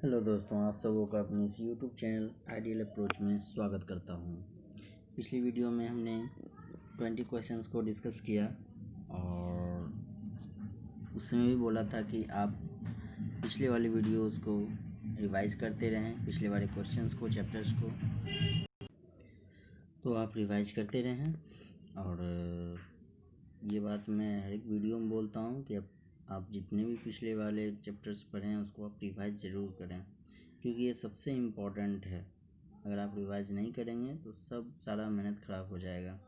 Hello दोस्तों, आप सबों का अपने इस यूट्यूब चैनल आइडियल अप्रोच में स्वागत करता हूं। पिछली वीडियो में हमने 20 क्वेश्चंस को डिस्कस किया और उसमें भी बोला था कि आप पिछले वाली वीडियोस को रिवाइज करते रहें, पिछले वाले क्वेश्चंस को, चैप्टर्स को। तो आप रिवाइज करते रहें और ये बात मैं हर एक वीडियो में बोलता हूँ कि आप जितने भी पिछले वाले चैप्टर्स पढ़े हैं उसको आप रिवाइज ज़रूर करें, क्योंकि ये सबसे इम्पॉर्टेंट है। अगर आप रिवाइज नहीं करेंगे तो सब सारा मेहनत ख़राब हो जाएगा।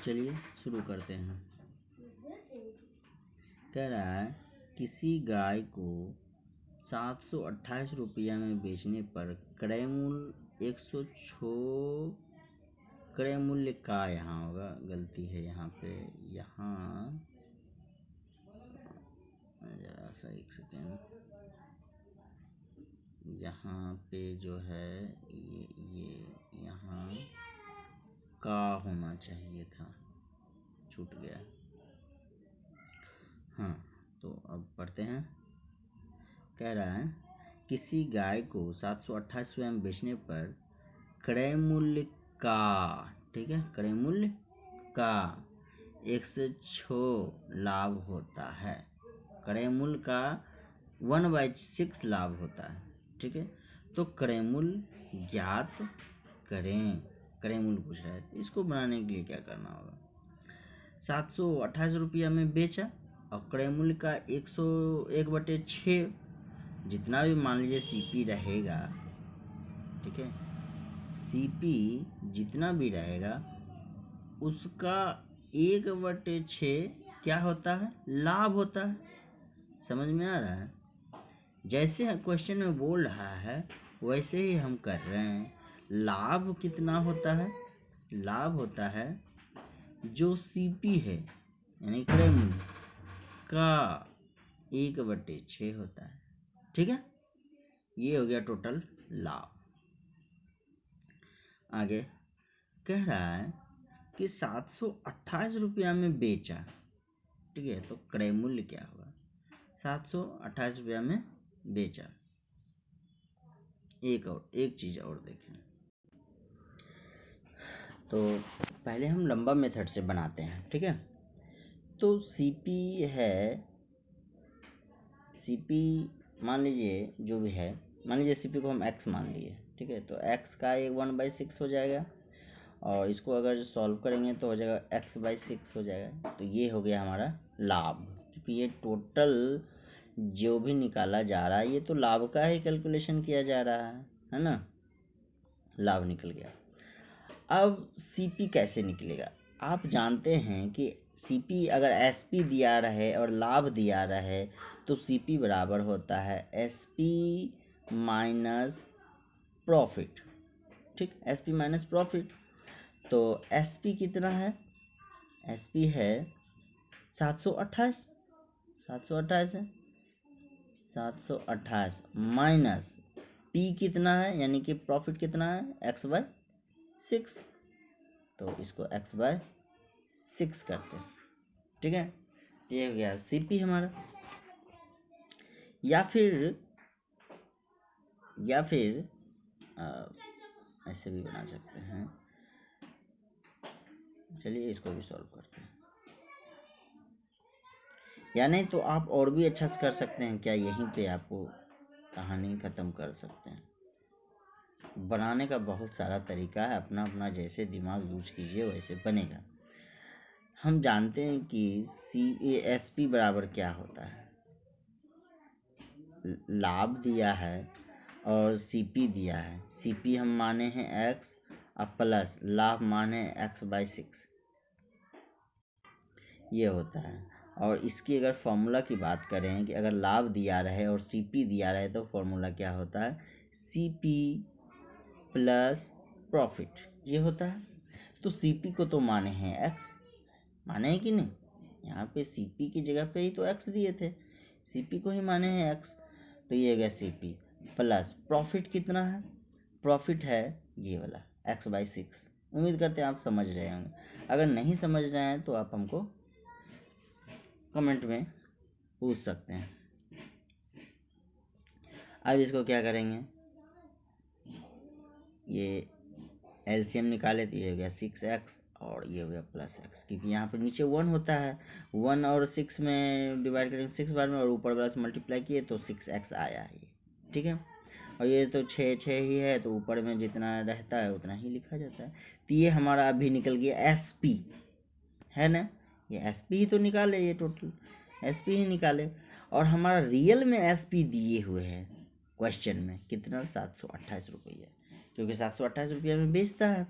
चलिए शुरू करते हैं। कह रहा है किसी गाय को 728 रुपया में बेचने पर क्रय मूल्य 106। क्रय मूल्य का यहाँ होगा, गलती है यहाँ पे, यहाँ जरा सा एक सेकेंड, यहाँ पे जो है ये यहाँ का होना चाहिए था, छूट गया। हाँ, तो अब पढ़ते हैं। कह रहा है किसी गाय को 728 रुपये में बेचने पर क्रय मूल्य का, ठीक है, क्रय मूल्य का 106 लाभ होता है। क्रय मूल्य का 1/6 लाभ होता है, ठीक है। तो क्रय मूल्य ज्ञात करें। क्रय मूल्य पूछ रहा है, तो इसको बनाने के लिए क्या करना होगा? 728 रुपया में बेचा और क्रय मूल्य का 101/6, जितना भी मान लीजिए सीपी रहेगा, ठीक है, सीपी जितना भी रहेगा उसका 1/6 क्या होता है? लाभ होता है। समझ में आ रहा है? जैसे क्वेश्चन में बोल रहा है वैसे ही हम कर रहे हैं। लाभ कितना होता है? लाभ होता है जो सीपी है, यानी क्रय मूल्य का 1/6 होता है, ठीक है। ये हो गया टोटल लाभ। आगे कह रहा है कि 728 रुपया में बेचा, ठीक है, तो क्रय मूल्य क्या होगा? 728 रुपया में बेचा। एक चीज़ और देखें, तो पहले हम लंबा मेथड से बनाते हैं, ठीक है। तो सीपी है, सीपी मान लीजिए जो भी है, मान लीजिए सीपी को हम x मान लिए, ठीक है। तो x का 1/6 हो जाएगा और इसको अगर सॉल्व करेंगे तो हो जाएगा x/6 हो जाएगा। तो ये हो गया हमारा लाभ, क्योंकि ये टोटल जो भी निकाला जा रहा है ये तो लाभ का ही कैलकुलेशन किया जा रहा है ना। लाभ निकल गया। अब सीपी कैसे निकलेगा? आप जानते हैं कि सीपी अगर एसपी दिया रहे और लाभ दिया रहे तो सीपी बराबर होता है एसपी माइनस प्रॉफिट, ठीक, एसपी माइनस प्रॉफिट। तो एसपी कितना है? एसपी है 728, 728 है, 728 माइनस पी कितना है, यानी कि प्रॉफिट कितना है? x/6। तो इसको x/6 करते हैं, ठीक है। ये हो गया सीपी हमारा। या फिर ऐसे भी बना सकते हैं। चलिए इसको भी सॉल्व करते हैं। या नहीं तो आप और भी अच्छा से कर सकते हैं। क्या यहीं पे आपको कहानी ख़त्म कर सकते हैं? बनाने का बहुत सारा तरीका है, अपना अपना जैसे दिमाग यूज कीजिए वैसे बनेगा। हम जानते हैं कि CASP बराबर क्या होता है? लाभ दिया है और CP दिया है। CP हम माने हैं x और प्लस लाभ माने x/6, ये होता है। और इसकी अगर फॉर्मूला की बात करें कि अगर लाभ दिया रहे और CP दिया रहे तो फॉर्मूला क्या होता है? CP प्लस प्रॉफिट, ये होता है। तो CP को तो माने हैं x, माने हैं कि नहीं? यहाँ पे CP की जगह पे ही तो x दिए थे, CP को ही माने हैं x। तो ये हो गया CP प्लस प्रॉफिट कितना है? प्रॉफिट है ये वाला x/6। उम्मीद करते हैं आप समझ रहे होंगे। अगर नहीं समझ रहे हैं तो आप हमको कमेंट में पूछ सकते हैं। अब इसको क्या करेंगे, ये एलसीएम निकाले तो ये हो गया 6x और ये हो गया +x, क्योंकि यहाँ पर नीचे 1 होता है, 1 और 6 में डिवाइड करेंगे 6 बार में और ऊपर वाला से मल्टीप्लाई किए तो 6x आया ये, ठीक है। और ये तो 6 ही है तो ऊपर में जितना रहता है उतना ही लिखा जाता है। तो ये हमारा अभी निकल गया SP, है ना, ये SP ही तो निकाले, ये टोटल SP ही निकाले। और हमारा रियल में SP दिए हुए हैं क्वेश्चन में कितना, 728 रुपये, क्योंकि 728 रुपये में बेचता है,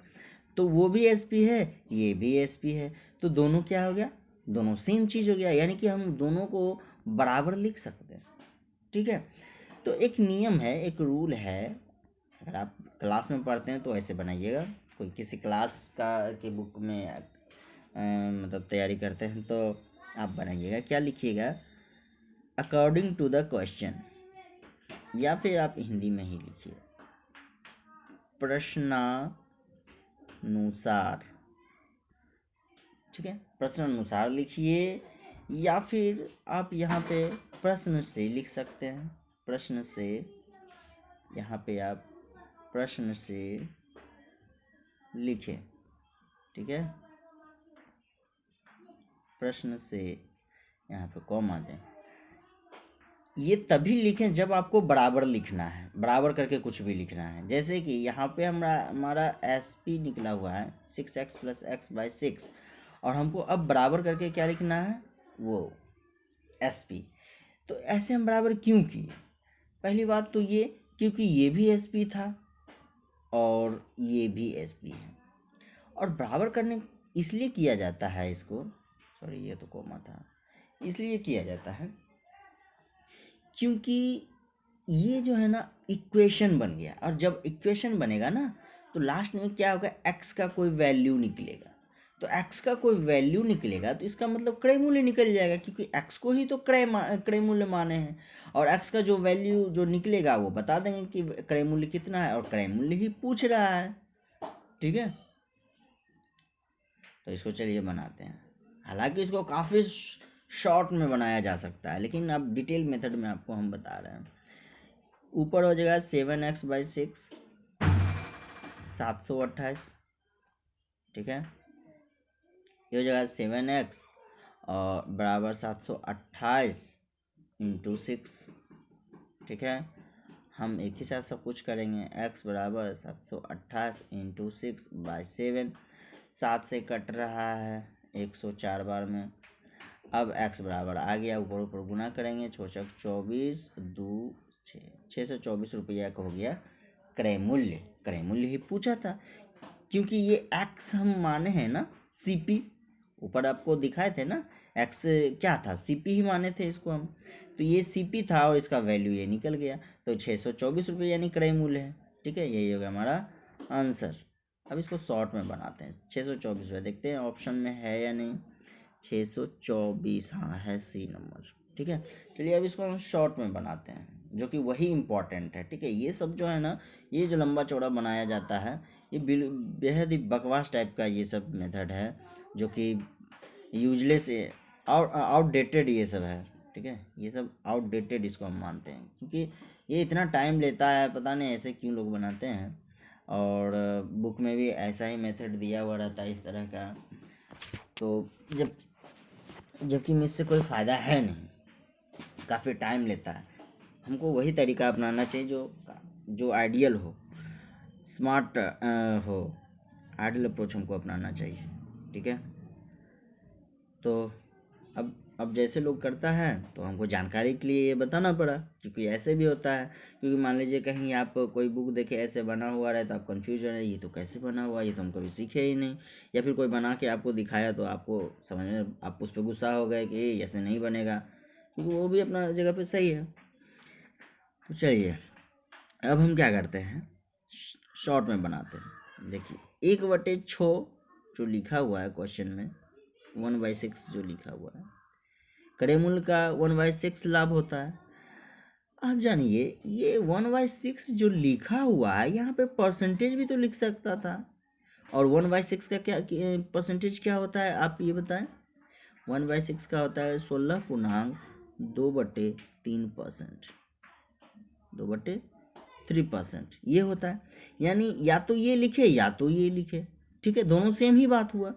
तो वो भी SP है, ये भी SP है, तो दोनों क्या हो गया, दोनों सेम चीज़ हो गया, यानी कि हम दोनों को बराबर लिख सकते हैं, ठीक है। तो एक नियम है, एक रूल है, अगर आप क्लास में पढ़ते हैं तो ऐसे बनाइएगा, कोई किसी क्लास का के बुक में मतलब तैयारी करते हैं तो आप बनाइएगा, क्या लिखिएगा, अकॉर्डिंग टू द क्वेश्चन, या फिर आप हिंदी में ही लिखिए प्रश्नानुसार, ठीक है, प्रश्नानुसार लिखिए, या फिर आप यहाँ पे प्रश्न से लिख सकते हैं, प्रश्न से, यहाँ पे आप प्रश्न से लिखें, ठीक है, प्रश्न से यहाँ पे कॉमा दें। ये तभी लिखें जब आपको बराबर लिखना है, बराबर करके कुछ भी लिखना है, जैसे कि यहाँ पे हमारा SP निकला हुआ है 6x + x/6, और हमको अब बराबर करके क्या लिखना है, वो SP। तो ऐसे हम बराबर क्यों किए, पहली बात तो ये, क्योंकि ये भी SP था और ये भी SP है, और बराबर करने इसलिए किया जाता है इसको, सॉरी ये तो कॉमा था, इसलिए किया जाता है क्योंकि ये जो है ना इक्वेशन बन गया, और जब इक्वेशन बनेगा ना तो लास्ट में क्या होगा, x का कोई वैल्यू निकलेगा, तो x का कोई वैल्यू निकलेगा तो इसका मतलब क्रय मूल्य निकल जाएगा, क्योंकि x को ही तो क्रय मूल्य माने हैं, और x का जो वैल्यू जो निकलेगा वो बता देंगे कि क्रय मूल्य कितना है, और क्रय मूल्य ही पूछ रहा है, ठीक है। तो इसको चलिए बनाते हैं, हालांकि इसको काफ़ी शॉर्ट में बनाया जा सकता है, लेकिन अब डिटेल मेथड में आपको हम बता रहे हैं। ऊपर हो जाएगा 7x/6 728, ठीक है, ये हो जाएगा 7x और बराबर 728 × 6, ठीक है। हम एक ही साथ सब कुछ करेंगे, x बराबर 728 × 6/7, 7 से कट रहा है 104 बार में, अब x बराबर आ गया, ऊपर ऊपर गुना करेंगे, 6 24 2 624 रुपया का हो गया क्रय मूल्य, क्रय मूल्य ही पूछा था, क्योंकि ये x हम माने हैं ना CP, ऊपर आपको दिखाए थे ना x क्या था, CP ही माने थे इसको हम, तो ये CP था और इसका वैल्यू ये निकल गया, तो 624 रुपये यानी क्रय मूल्य है, ठीक है, यही हो गया हमारा आंसर। अब इसको शॉर्ट में बनाते हैं, 624 रुपये, देखते हैं ऑप्शन में है या नहीं, 624, हाँ है C नंबर, ठीक है। चलिए अब इसको हम शॉर्ट में बनाते हैं, जो कि वही इम्पॉर्टेंट है, ठीक है। ये सब जो है ना, ये जो लंबा चौड़ा बनाया जाता है, ये बेहद ही बकवास टाइप का ये सब मेथड है, जो कि यूजलेस आउटडेटेड ये सब है, ठीक है, ये सब आउटडेटेड इसको हम मानते हैं, क्योंकि ये इतना टाइम लेता है, पता नहीं ऐसे क्यों लोग बनाते हैं, और बुक में भी ऐसा ही मेथड दिया हुआ रहता है इस तरह का, तो जबकि मुझसे कोई फ़ायदा है नहीं, काफ़ी टाइम लेता है, हमको वही तरीका अपनाना चाहिए जो आइडियल हो, स्मार्ट हो, आइडियल अप्रोच हमको अपनाना चाहिए, ठीक है। तो अब जैसे लोग करता है तो हमको जानकारी के लिए ये बताना पड़ा, क्योंकि ऐसे भी होता है, क्योंकि मान लीजिए कहीं आप कोई बुक देखे ऐसे बना हुआ रहे तो आप कन्फ्यूज हो रहे, ये तो कैसे बना हुआ, ये तो हम कभी सीखे ही नहीं, या फिर कोई बना के आपको दिखाया तो आपको समझ में, आप उस पर गुस्सा हो गए कि ये ऐसे नहीं बनेगा, क्योंकि वो भी अपना जगह पे सही है। तो चलिए अब हम क्या करते हैं, शॉर्ट में बनाते हैं। देखिए 1/6 जो लिखा हुआ है क्वेश्चन में, 1/6 जो लिखा हुआ है, क्रय मूल्य का 1/6 लाभ होता है। आप जानिए ये 1/6 जो लिखा हुआ है, यहाँ पे परसेंटेज भी तो लिख सकता था, और 1/6 का क्या परसेंटेज क्या होता है आप ये बताएं। 1/6 का होता है 16.2/3%, 2/3%, ये होता है। यानी या तो ये लिखे या तो ये लिखे, ठीक है, दोनों सेम ही बात हुआ।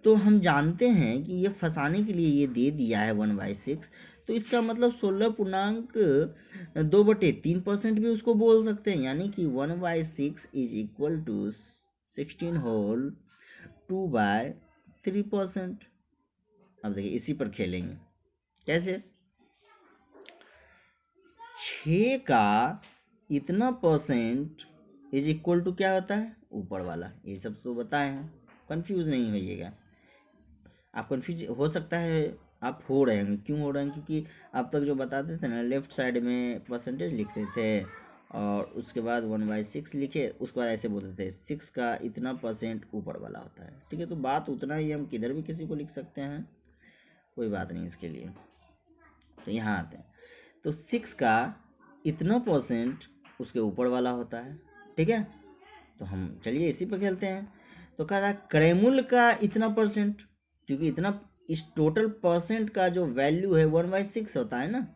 तो हम जानते हैं कि ये फंसाने के लिए ये दे दिया है 1/6, तो इसका मतलब 16.2/3% भी उसको बोल सकते हैं। यानी कि 1/6 इज इक्वल टू 16 होल 2/3%। अब देखिए इसी पर खेलेंगे, कैसे? 6 का इतना परसेंट इज इक्वल टू क्या होता है, ऊपर वाला, ये सब तो बताए हैं, कंफ्यूज नहीं होइएगा। आप कंफ्यूज हो सकता है, आप हो रहे हैं, क्यों हो रहे हैं? क्योंकि अब तक जो बताते थे ना, लेफ्ट साइड में परसेंटेज लिखते थे और उसके बाद 1/6 लिखे, उसके बाद ऐसे बोलते थे 6 का इतना परसेंट ऊपर वाला होता है, ठीक है। तो बात उतना ही, हम किधर भी किसी को लिख सकते हैं, कोई बात नहीं इसके लिए। तो यहाँ आते हैं, तो 6 का इतना परसेंट उसके ऊपर वाला होता है, ठीक है। तो हम चलिए इसी पर खेलते हैं। तो कह रहा है क्रयमूल्य का इतना परसेंट, क्योंकि इतना, इस टोटल परसेंट का जो वैल्यू है 1/6 होता है ना।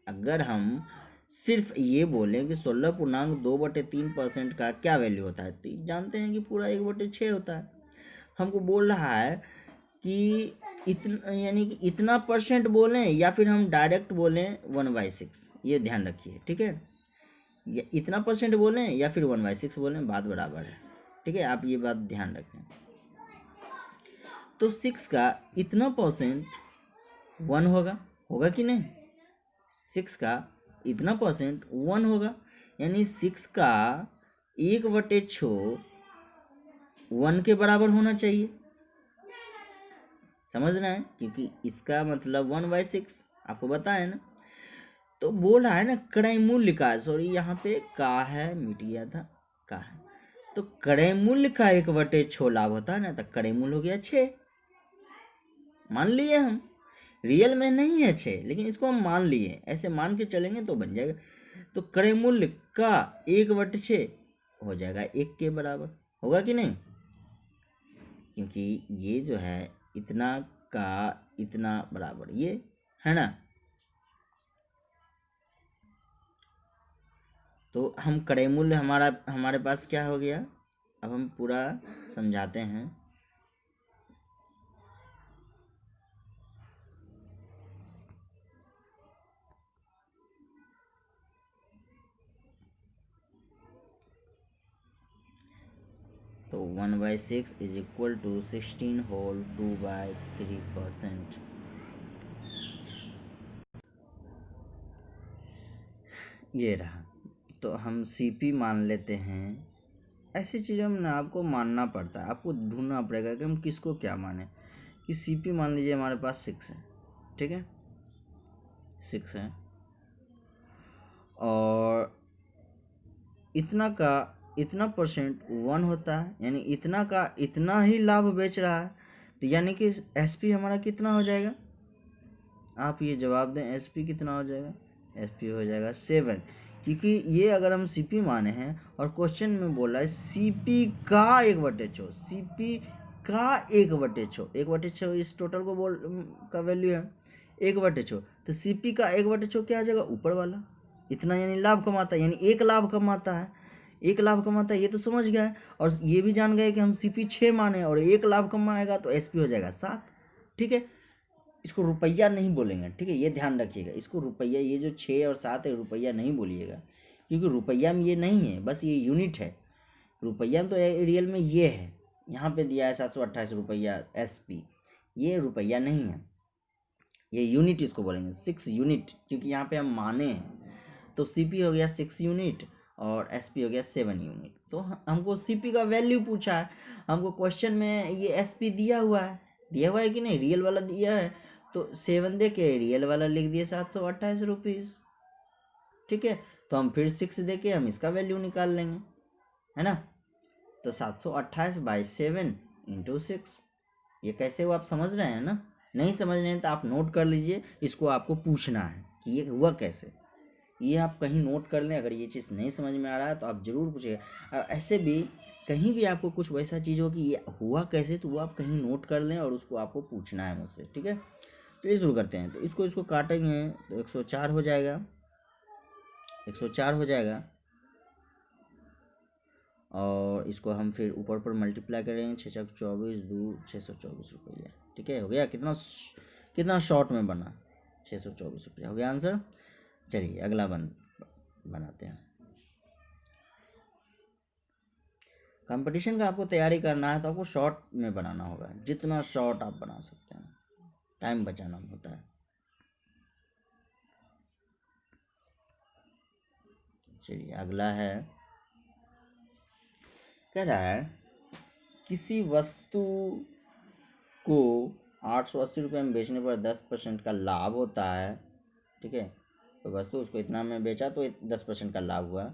अगर हम सिर्फ ये बोलें कि 16.2/3% का क्या वैल्यू होता है, तो जानते हैं कि पूरा 1/6 होता है। हमको बोल रहा है कि इतना, यानी कि इतना परसेंट बोलें या फिर हम डायरेक्ट बोलें 1/6, ये ध्यान रखिए, ठीक है। या इतना परसेंट बोलें या फिर 1/6 बोलें, बात बराबर है, ठीक है। आप ये बात ध्यान रखें। तो 6 का इतना परसेंट 1 होगा कि नहीं? 6 का इतना परसेंट 1 होगा, यानी 6 का 1/6 1 के बराबर होना चाहिए, समझ रहे हैं? क्योंकि इसका मतलब 1/6 आपको बताया ना। तो बोल रहा है ना क्रय मूल्य का, सॉरी यहाँ पे का है, मिट गया था, का है। तो क्रय मूल्य का 1/6 लाभ होता है ना, तो क्रय मूल्य हो गया 6, मान लिए हम। रियल में नहीं है 6, लेकिन इसको हम मान लिए, ऐसे मान के चलेंगे तो बन जाएगा। तो क्रय मूल्य का 1/6 हो जाएगा 1 के बराबर, होगा कि नहीं? क्योंकि ये जो है इतना का इतना बराबर, ये है ना। तो हम क्रय मूल्य हमारे पास क्या हो गया, अब हम पूरा समझाते हैं। तो 1/6 इज इक्वल टू 16 होल 2/3%। ये रहा। तो हम CP मान लेते हैं। ऐसी चीज़ों में ना आपको मानना पड़ता है, आपको ढूंढना पड़ेगा कि हम किसको क्या माने। कि CP मान लीजिए हमारे पास 6 है, ठीक है, 6 है, और इतना का इतना परसेंट 1 होता है, यानी इतना का इतना ही लाभ बेच रहा है। तो यानी कि SP हमारा कितना हो जाएगा, आप ये जवाब दें, SP कितना हो जाएगा? SP हो जाएगा 7, क्योंकि ये अगर हम CP माने हैं और क्वेश्चन में बोला है CP का 1/6, CP का 1/6, 1/6 इस टोटल को का वैल्यू है 1/6। तो CP का 1/6 क्या आ जाएगा, ऊपर वाला, इतना, यानी लाभ कमाता है, यानी 1 लाभ कमाता है, 1 लाभ कमाता है, ये तो समझ गया है। और ये भी जान गए कि हम CP 6 माने और 1 लाभ कमाएगा तो SP हो जाएगा 7, ठीक है। इसको रुपया नहीं बोलेंगे, ठीक है, ये ध्यान रखिएगा। इसको रुपया, ये जो 6 और 7 है, रुपया नहीं बोलिएगा, क्योंकि रुपया में ये नहीं है, बस ये यूनिट है। रुपया में तो रियल में ये है, यहाँ पे दिया है 728 रुपया SP, ये रुपया नहीं है, ये यूनिट इसको बोलेंगे, 6 यूनिट, क्योंकि यहाँ पे हम माने हैं। तो CP हो गया 6 यूनिट और SP हो गया 7 यूनिट। तो हमको CP का वैल्यू पूछा है, हमको क्वेश्चन में ये SP दिया हुआ है कि नहीं, रियल वाला दिया है। तो 7 दे के रियल वाला लिख दिए 728 रुपीज़, ठीक है। तो हम फिर 6 दे के हम इसका वैल्यू निकाल लेंगे, है ना। तो 728/7 × 6, ये कैसे हुआ आप समझ रहे हैं ना? नहीं समझ रहे हैं तो आप नोट कर लीजिए, इसको आपको पूछना है कि ये हुआ कैसे, ये आप कहीं नोट कर लें। अगर ये चीज़ नहीं समझ में आ रहा है तो आप ज़रूर पूछिएगा। ऐसे भी कहीं भी आपको कुछ वैसा चीज़ हो कि ये हुआ कैसे, तो वो आप कहीं नोट कर लें और उसको आपको पूछना है मुझसे, ठीक है। तो ये शुरू करते हैं। तो इसको काटेंगे तो 104 हो जाएगा, 104 हो जाएगा, और इसको हम फिर ऊपर पर मल्टीप्लाई करेंगे, 6 चौक 24, 2 624 रुपया। ठीक है, हो गया। कितना शॉर्ट में बना, 624 रुपया हो गया आंसर। चलिए अगला बनाते हैं। कंपटीशन का आपको तैयारी करना है तो आपको शॉर्ट में बनाना होगा, जितना शॉर्ट आप बना सकते हैं, टाइम बचाना होता है। चलिए अगला है, कह रहा है किसी वस्तु को 880 रुपये में बेचने पर 10% का लाभ होता है। ठीक है, तो वस्तु उसको इतना में बेचा तो 10% का लाभ हुआ।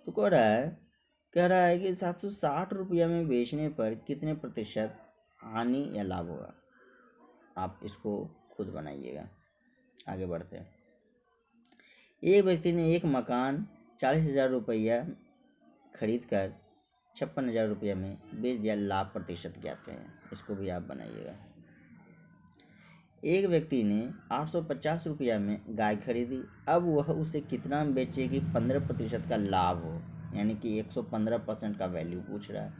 तो कह रहा है कि 760 रुपया में बेचने पर कितने प्रतिशत हानि या लाभ होगा। आप इसको खुद बनाइएगा। आगे बढ़ते हैं। एक व्यक्ति ने एक मकान 40,000 रुपया खरीद कर 56,000 रुपया में बेच दिया, लाभ प्रतिशत ज्ञात करें। इसको भी आप बनाइएगा। एक व्यक्ति ने 850 रुपया में गाय खरीदी, अब वह उसे कितना में बेचे कि 15% का लाभ हो, यानी कि 115% का वैल्यू पूछ रहा है।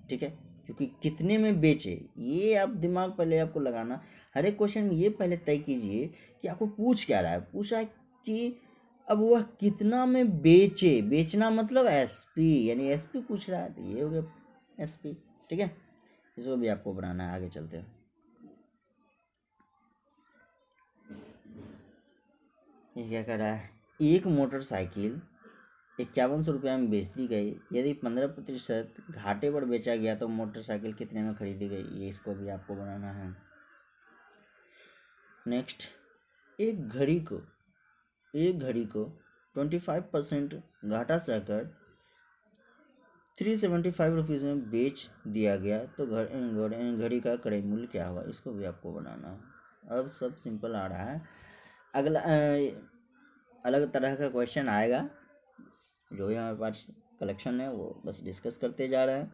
ठीक है, क्योंकि कितने में बेचे, ये आप दिमाग पहले आपको लगाना। हर एक क्वेश्चन में ये पहले तय कीजिए कि आपको पूछ क्या रहा है। पूछ रहा है कि अब वह कितना में बेचे, बेचना मतलब एसपी, यानी एसपी पूछ रहा है, तो ये हो गया एसपी। ठीक है, इसको भी आपको बनाना है। आगे चलते हैं। ये क्या कर रहा है, एक मोटरसाइकिल 5100 रुपया में बेच दी गई, यदि 15% घाटे पर बेचा गया तो मोटरसाइकिल कितने में खरीदी गई, ये इसको भी आपको बनाना है। नेक्स्ट, एक घड़ी को 25% घाटा सहकर 375 रुपीज़ में बेच दिया गया तो घड़ी का क्रय मूल्य क्या हुआ, इसको भी आपको बनाना है। अब सब सिंपल आ रहा है। अगला अलग तरह का क्वेश्चन आएगा, जो भी हमारे पास कलेक्शन है वो बस डिस्कस करते जा रहे हैं।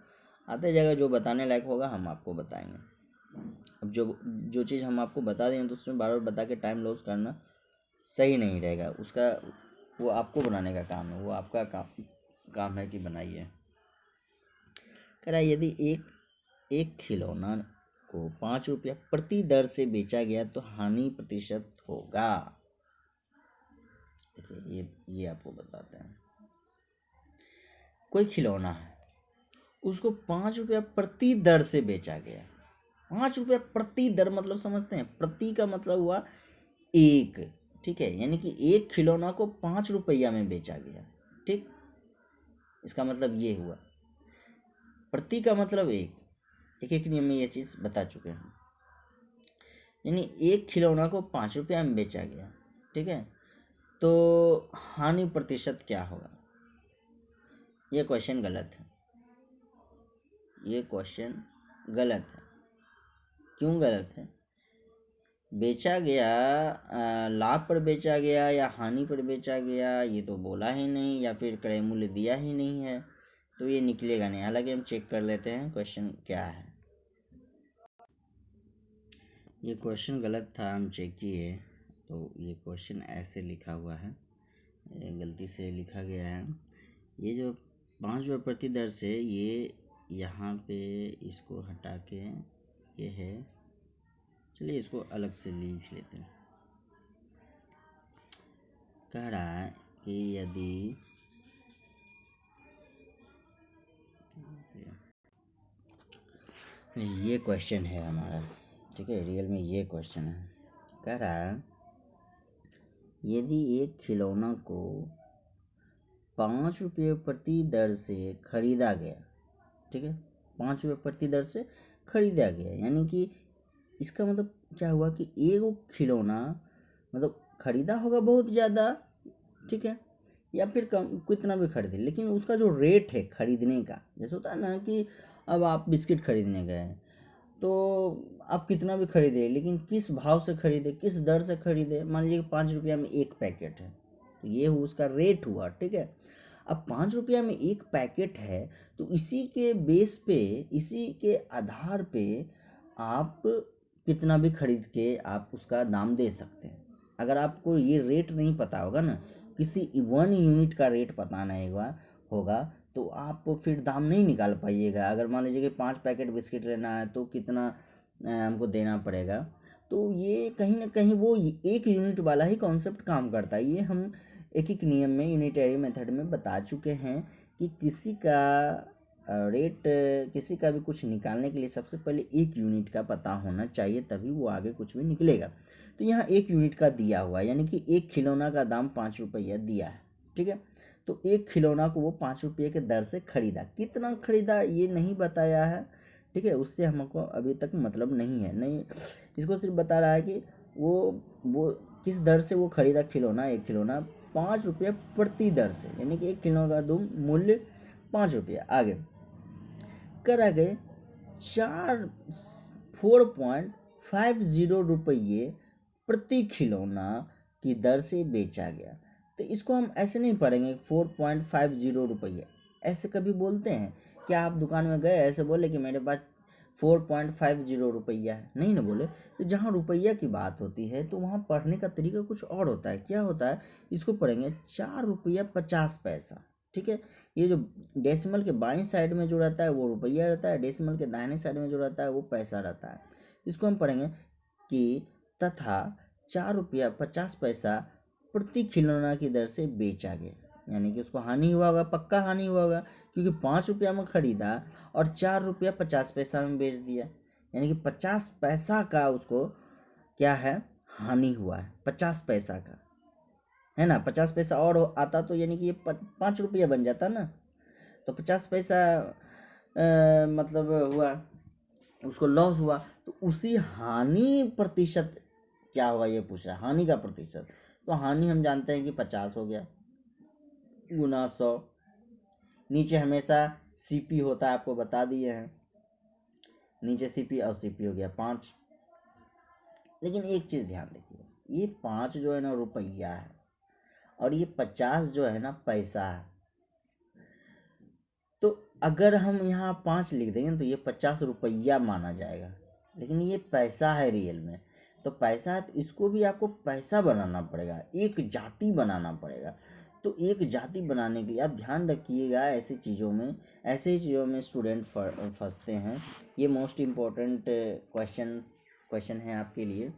आते जाएगा, जो बताने लायक होगा हम आपको बताएंगे। अब जो चीज़ हम आपको बता दें तो उसमें बार बार बता के टाइम लॉस करना सही नहीं रहेगा। उसका वो आपको बनाने का काम है, वो आपका काम है कि बनाइए। कह रहा है यदि एक खिलौना को 5 रुपया प्रति दर से बेचा गया तो हानि प्रतिशत होगा। ये आपको बताते हैं। कोई खिलौना है, उसको 5 रुपया प्रति दर से बेचा गया। 5 रुपया प्रति दर मतलब समझते हैं, प्रति का मतलब हुआ एक। ठीक है, यानी कि एक खिलौना को 5 रुपया में बेचा गया। ठीक, इसका मतलब ये हुआ। प्रति का मतलब एक नियम में ये चीज बता चुके हैं। यानी एक खिलौना को 5 रुपया में बेचा गया। ठीक है, तो हानि प्रतिशत क्या होगा। ये क्वेश्चन गलत है, ये क्वेश्चन गलत है। क्यों गलत है? बेचा गया लाभ पर बेचा गया या हानि पर बेचा गया, ये तो बोला ही नहीं, या फिर क्रय मूल्य दिया ही नहीं है, तो ये निकलेगा नहीं। हालांकि हम चेक कर लेते हैं क्वेश्चन क्या है। ये क्वेश्चन गलत था, हम चेक किए तो ये क्वेश्चन ऐसे लिखा हुआ है, गलती से लिखा गया है। ये जो 5 रुपये प्रति दर से, ये यहाँ पे इसको हटा के ये है, चलिए इसको अलग से लिख लेते हैं। कह रहा है कि यदि ये क्वेश्चन है हमारा, ठीक है, रियल में ये क्वेश्चन है। कह रहा है यदि एक खिलौना को 5 रुपये प्रति दर से खरीदा गया, ठीक है, 5 रुपये प्रति दर से खरीदा गया, यानी कि इसका मतलब क्या हुआ कि एक खिलौना मतलब खरीदा होगा बहुत ज़्यादा, ठीक है, या फिर कम कितना भी खरीदे, लेकिन उसका जो रेट है खरीदने का, जैसे होता है ना कि अब आप बिस्किट खरीदने गए तो आप कितना भी खरीदे, लेकिन किस भाव से खरीदे, किस दर से खरीदे। मान लीजिए कि 5 रुपया में एक पैकेट है, तो ये उसका रेट हुआ। ठीक है, अब 5 रुपया में एक पैकेट है, तो इसी के बेस पे, इसी के आधार पे आप कितना भी खरीद के आप उसका दाम दे सकते हैं। अगर आपको ये रेट नहीं पता होगा ना, किसी 1 यूनिट का रेट पता नहीं होगा तो आप फिर दाम नहीं निकाल पाइएगा। अगर मान लीजिए कि 5 पैकेट बिस्किट लेना है तो कितना हमको देना पड़ेगा। तो ये कहीं ना कहीं वो 1 यूनिट वाला ही कॉन्सेप्ट काम करता है। ये हम एक एक नियम में यूनिटरी मेथड में बता चुके हैं कि किसी का रेट, किसी का भी कुछ निकालने के लिए सबसे पहले 1 यूनिट का पता होना चाहिए, तभी वो आगे कुछ भी निकलेगा। तो यहाँ 1 यूनिट का दिया हुआ है, यानी कि एक खिलौना का दाम 5 रुपया दिया है, ठीक है। तो एक खिलौना को वो 5 रुपये के दर से खरीदा, कितना खरीदा ये नहीं बताया है, ठीक है। उससे हमको अभी तक मतलब नहीं है, नहीं, इसको सिर्फ बता रहा है कि वो किस दर से वो खरीदा खिलौना, एक खिलौना 5 रुपये प्रति दर से, यानी कि एक खिलौना का दो मूल्य 5 रुपया। आगे करा गए 4.50 रुपये प्रति खिलौना की दर से बेचा गया। तो इसको हम ऐसे नहीं पढ़ेंगे 4.50 रुपये, ऐसे कभी बोलते हैं क्या? आप दुकान में गए ऐसे बोले कि मेरे पास 4.50 रुपया है, नहीं ना बोले। तो जहाँ रुपया की बात होती है तो वहाँ पढ़ने का तरीका कुछ और होता है। क्या होता है? इसको पढ़ेंगे 4 रुपया 50 पैसा, ठीक है। ये जो डेसिमल के बाईं साइड में जो रहता है वो रुपया रहता है, डेसिमल के दाहिने साइड में जो रहता है वो पैसा रहता है। इसको हम पढ़ेंगे कि तथा 4 रुपया 50 पैसा प्रति खिलौना की दर से बेचा गया, यानी कि उसको हानि हुआ होगा, पक्का हानि हुआ होगा, क्योंकि 5 रुपया में खरीदा और 4 रुपया 50 पैसा में बेच दिया, यानी कि 50 पैसा का उसको क्या है, हानि हुआ है 50 पैसा का, है ना। 50 पैसा और आता तो यानी कि ये 5 रुपया बन जाता ना। तो 50 पैसा मतलब हुआ, उसको लॉस हुआ, तो उसी हानि प्रतिशत क्या होगा ये पूछ रहा है, हानि का प्रतिशत। तो हानि हम जानते हैं कि 50 हो गया गुना 100। नीचे हमेशा सीपी होता है, आपको बता दिए हैं, नीचे सीपी और सीपी हो गया 5। लेकिन एक चीज़ ध्यान रखिए, ये 5 जो है ना रुपया है और ये 50 जो है ना पैसा है। तो अगर हम यहाँ 5 लिख देंगे तो ये 50 रुपया माना जाएगा, लेकिन ये पैसा है रियल में। तो पैसा है तो इसको भी आपको पैसा बनाना पड़ेगा, एक जाति बनाना पड़ेगा। तो एक जाति बनाने के लिए आप ध्यान रखिएगा, ऐसी चीज़ों में स्टूडेंट फंसते हैं। ये मोस्ट इम्पोर्टेंट क्वेश्चन है आपके लिए।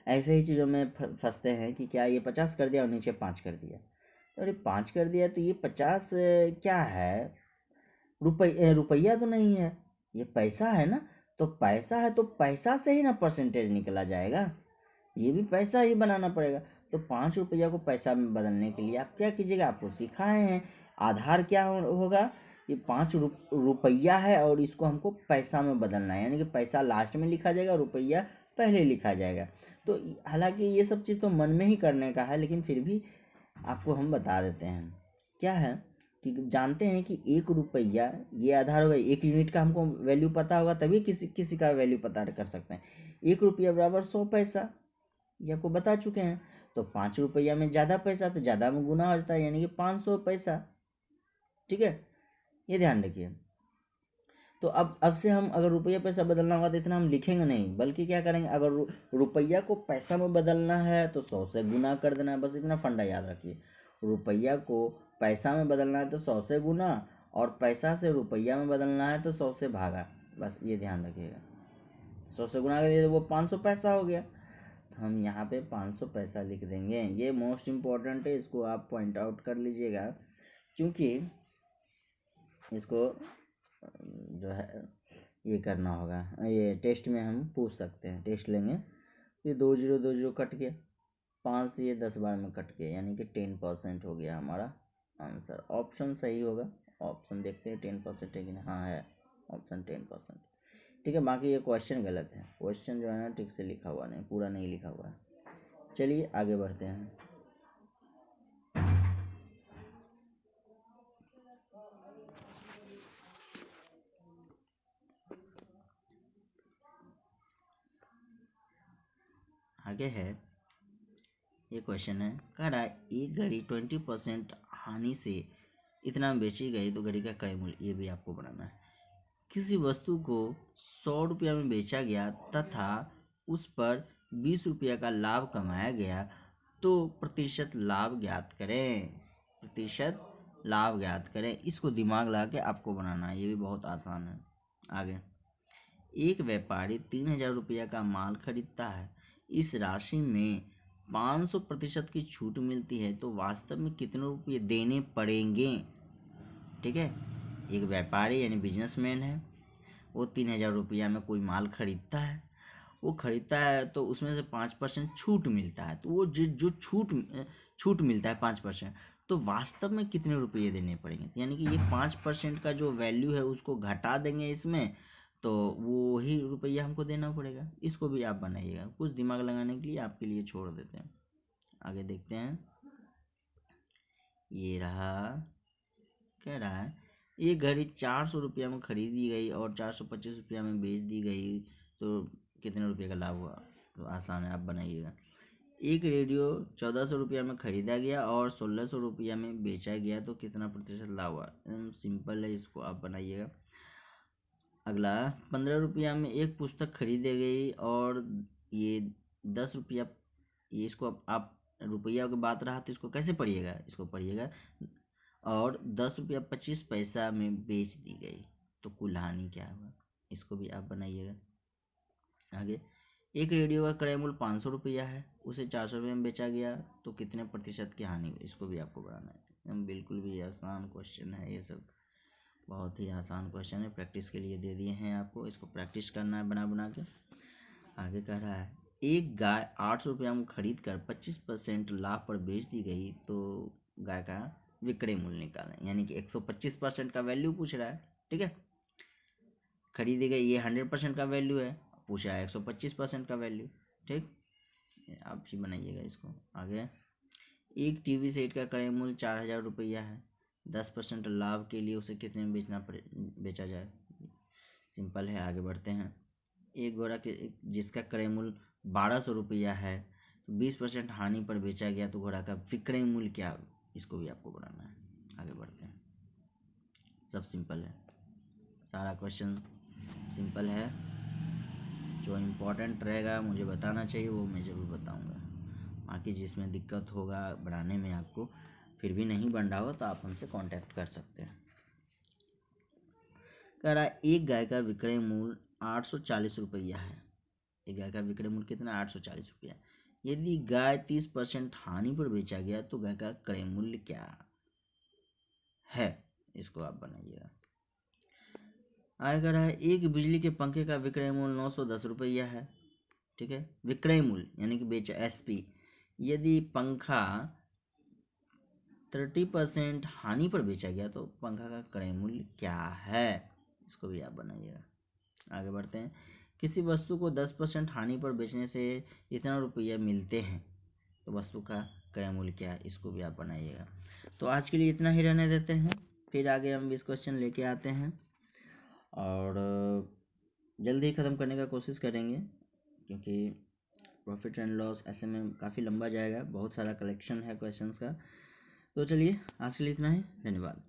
ऐसे ही चीज़ों में फंसते हैं कि क्या ये 50 कर दिया और नीचे 5 कर दिया, तो अरे 5 कर दिया तो ये 50 क्या है, रुपया तो नहीं है, ये पैसा है ना। तो पैसा है तो पैसा से ही ना परसेंटेज निकला जाएगा, ये भी पैसा ही बनाना पड़ेगा। तो 5 रुपया को पैसा में बदलने के लिए आप क्या कीजिएगा, आपको सिखाए हैं आधार क्या होगा, ये 5 रुपया है और इसको हमको पैसा में बदलना है, यानी कि पैसा लास्ट में लिखा जाएगा, रुपया पहले लिखा जाएगा। तो हालांकि ये सब चीज़ तो मन में ही करने का है, लेकिन फिर भी आपको हम बता देते हैं। क्या है कि जानते हैं कि 1 रुपया ये आधार होगा, 1 यूनिट का हमको वैल्यू पता होगा तभी किसी का वैल्यू पता कर सकते हैं। 1 रुपया बराबर 100 पैसा, ये आपको बता चुके हैं। तो 5 रुपया में ज़्यादा पैसा तो ज़्यादा में गुना हो जाता है, यानी कि 500 पैसा, ठीक है। ये ध्यान रखिए। तो अब से हम अगर रुपया पैसा बदलना होगा तो इतना हम लिखेंगे नहीं, बल्कि क्या करेंगे, अगर रुपया को पैसा में बदलना है तो 100 से गुना कर देना है, बस इतना फंडा याद रखिए। रुपया को पैसा में बदलना है तो 100 से गुना, और पैसा से रुपया में बदलना है तो 100 से भागा, बस ये ध्यान रखिएगा। 100 से गुना कर दिए तो वो 500 पैसा हो गया, तो हम यहाँ पे 500 पैसा लिख देंगे। ये मोस्ट इम्पॉर्टेंट है, इसको आप पॉइंट आउट कर लीजिएगा, क्योंकि इसको जो है ये करना होगा, ये टेस्ट में हम पूछ सकते हैं, टेस्ट लेंगे। ये 2 0 कट गया, 5 से ये 10 बार में कट गया, यानी कि 10% हो गया हमारा आंसर। ऑप्शन सही होगा, ऑप्शन देखते हैं 10% है कि नहीं, हाँ है ऑप्शन 10%, ठीक है। बाकी ये क्वेश्चन गलत है, क्वेश्चन जो है ना ठीक से लिखा हुआ नहीं, पूरा नहीं लिखा हुआ है। चलिए आगे बढ़ते हैं। आगे है, ये क्वेश्चन है, कह रहा है एक घड़ी 20% हानि से इतना में बेची गई तो घड़ी का क्रय मूल्य, ये भी आपको बनाना है। किसी वस्तु को 100 रुपया में बेचा गया तथा उस पर ₹20 का लाभ कमाया गया तो प्रतिशत लाभ ज्ञात करें। प्रतिशत लाभ ज्ञात करें, इसको दिमाग लगा के आपको बनाना है, ये भी बहुत आसान है। आगे, एक व्यापारी ₹3000 का माल खरीदता है, इस राशि में 500% की छूट मिलती है तो वास्तव में कितने रुपये देने पड़ेंगे। ठीक है, एक व्यापारी यानी बिजनेसमैन है, वो ₹3000 में कोई माल खरीदता है, वो खरीदता है तो उसमें से 5% छूट मिलता है, तो वो जो छूट मिलता है 5%, तो वास्तव में कितने रुपये देने पड़ेंगे। यानी कि ये 5% का जो वैल्यू है उसको घटा देंगे इसमें, तो वो ही रुपया हमको देना पड़ेगा। इसको भी आप बनाइएगा, कुछ दिमाग लगाने के लिए आपके लिए छोड़ देते हैं। आगे देखते हैं, ये रहा, कह रहा है एक घड़ी ₹400 में खरीदी गई और ₹425 में बेच दी गई तो कितने रुपये का लाभ हुआ। तो आसान है, आप बनाइएगा। एक रेडियो ₹1400 में खरीदा गया और ₹1600 में बेचा गया तो कितना प्रतिशत लाभ हुआ। एकदम सिंपल है, इसको आप बनाइएगा। अगला, ₹15 में एक पुस्तक खरीदी गई और ये ₹10, ये इसको आप रुपया की बात रहा तो इसको कैसे पढ़िएगा, इसको पढ़िएगा, और ₹10.25 में बेच दी गई तो कुल हानि क्या हुआ, इसको भी आप बनाइएगा। आगे, एक रेडियो का क्रय मूल्य ₹500 है, उसे ₹400 में बेचा गया तो कितने प्रतिशत की हानि हुई, इसको भी आपको बनाना है। बिल्कुल भी आसान क्वेश्चन है, ये सब बहुत ही आसान क्वेश्चन है, प्रैक्टिस के लिए दे दिए हैं आपको, इसको प्रैक्टिस करना है बना के। आगे कह रहा है एक गाय ₹800 में खरीद कर 25% लाभ पर बेच दी गई तो गाय का विक्रय मूल्य निकालें। यानी कि 125% का वैल्यू पूछ रहा है। ठीक है, खरीदी गई, ये 100% का वैल्यू है, पूछ रहा है 125% का वैल्यू। ठीक, आप ही बनाइएगा इसको। आगे, एक टीवी सेट का क्रय मूल्य ₹4000 है, 10% लाभ के लिए उसे कितने में बेचा जाए। सिंपल है, आगे बढ़ते हैं। एक घोड़ा के जिसका क्रय मूल्य ₹1200 है तो 20% हानि पर बेचा गया तो घोड़ा का विक्रय मूल्य क्या, इसको भी आपको बनाना है। आगे बढ़ते हैं, सब सिंपल है, सारा क्वेश्चन सिंपल है। जो इम्पोर्टेंट रहेगा मुझे बताना चाहिए, वो मैं ज़रूर बताऊंगा। बाकी जिसमें दिक्कत होगा बढ़ाने में आपको, फिर भी नहीं बन रहा हो तो आप हमसे कांटेक्ट कर सकते हैं। कह रहा है एक गाय का विक्रय मूल्य ₹840 है। एक गाय का विक्रय मूल्य कितना, ₹840। यदि गाय 30% हानि पर बेचा गया तो गाय का क्रय मूल्य क्या है, इसको आप बनाइएगा। आगे कह रहा है एक बिजली के पंखे का विक्रय मूल्य ₹910 है। ठीक है, विक्रय मूल्य यानी कि बेचा, एसपी। यदि पंखा 30% हानि पर बेचा गया तो पंखा का क्रय मूल्य क्या है, इसको भी आप बनाइएगा। आगे बढ़ते हैं, किसी वस्तु को 10% हानि पर बेचने से इतना रुपया मिलते हैं तो वस्तु का क्रय मूल्य क्या है, इसको भी आप बनाइएगा। तो आज के लिए इतना ही रहने देते हैं, फिर आगे हम 20 क्वेश्चन लेके आते हैं और जल्दी ही ख़त्म करने का कोशिश करेंगे, क्योंकि प्रॉफिट एंड लॉस ऐसे में काफ़ी लंबा जाएगा, बहुत सारा कलेक्शन है क्वेश्चंस का। तो चलिए आज के लिए इतना ही, धन्यवाद।